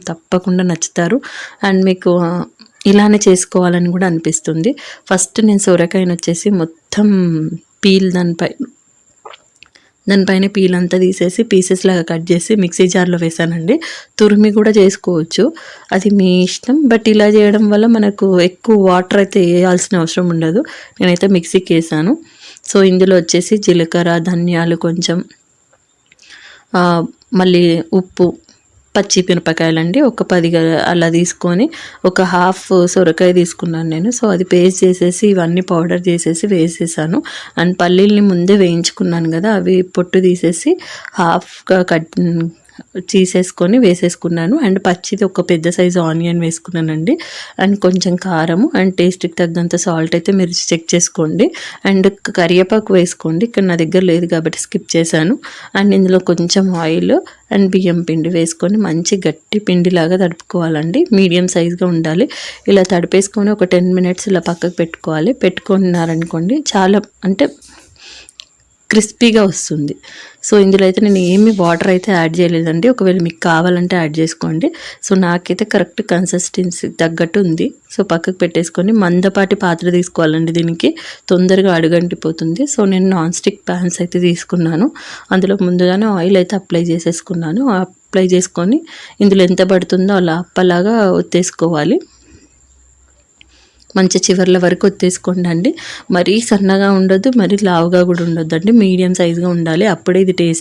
తప్పకుండా నచ్చుతారు. అండ్ మీకు ఇలానే చేసుకోవాలని కూడా అనిపిస్తుంది. ఫస్ట్ నేను సొరకాయను వచ్చేసి మొత్తం పీల్ దానిపైన పీల్ అంతా తీసేసి పీసెస్ లాగా కట్ చేసి మిక్సీ జార్లో వేసానండి. తురిమి కూడా చేసుకోవచ్చు, అది మీ ఇష్టం. బట్ ఇలా చేయడం వల్ల మనకు ఎక్కువ వాటర్ అయితే వేయాల్సిన అవసరం ఉండదు. నేనైతే మిక్సీకి వేసాను. సో ఇందులో వచ్చేసి జీలకర్ర, ధనియాలు కొంచెం, మళ్ళీ ఉప్పు, పచ్చి మిరపకాయలండి ఒక 10 అలా తీసుకొని, ఒక హాఫ్ సొరకాయ తీసుకున్నాను నేను. సో అది పేస్ట్ చేసేసి ఇవన్నీ పౌడర్ చేసేసి వేసేసాను. అండ్ పల్లీల్ని ముందే వేయించుకున్నాను కదా, అవి పొట్టు తీసేసి హాఫ్గా తీసేసుకొని వేసేసుకున్నాను. అండ్ పచ్చిది ఒక పెద్ద సైజు ఆనియన్ వేసుకున్నానండి. అండ్ కొంచెం కారము అండ్ టేస్ట్కి తగ్గంత సాల్ట్ అయితే మీరు చెక్ చేసుకోండి. అండ్ కరివేపాకు వేసుకోండి, ఇక్కడ నా దగ్గర లేదు కాబట్టి స్కిప్ చేశాను. అండ్ ఇందులో కొంచెం ఆయిల్ అండ్ బియ్యం పిండి వేసుకొని మంచి గట్టి పిండిలాగా తడుపుకోవాలండి. మీడియం సైజ్గా ఉండాలి. ఇలా తడిపేసుకొని ఒక 10 మినిట్స్ ఇలా పక్కకు పెట్టుకోవాలి. పెట్టుకున్నారనుకోండి చాలా అంటే క్రిస్పీగా వస్తుంది. సో ఇందులో అయితే నేను ఏమి వాటర్ అయితే యాడ్ చేయలేదండి. ఒకవేళ మీకు కావాలంటే యాడ్ చేసుకోండి. సో నాకైతే కరెక్ట్ కన్సిస్టెన్సీ తగ్గట్టు ఉంది. సో పక్కకు పెట్టేసుకొని మందపాటి పాత్ర తీసుకోవాలండి, దీనికి తొందరగా అడుగంటిపోతుంది. సో నేను నాన్ స్టిక్ ప్యాన్స్ అయితే తీసుకున్నాను. అందులో ముందుగానే ఆయిల్ అయితే అప్లై చేసేసుకున్నాను. అప్లై చేసుకొని ఇందులో ఎంత పడుతుందో అలా అప్పలాగా ఒత్తేసుకోవాలి. మంచి చివర్ల వరకు ఒత్తేసుకోండి అండి. మరీ సన్నగా ఉండొద్దు, మరీ లావుగా కూడా ఉండొద్దండి, మీడియం సైజుగా ఉండాలి. అప్పుడే ఇది టేస్ట్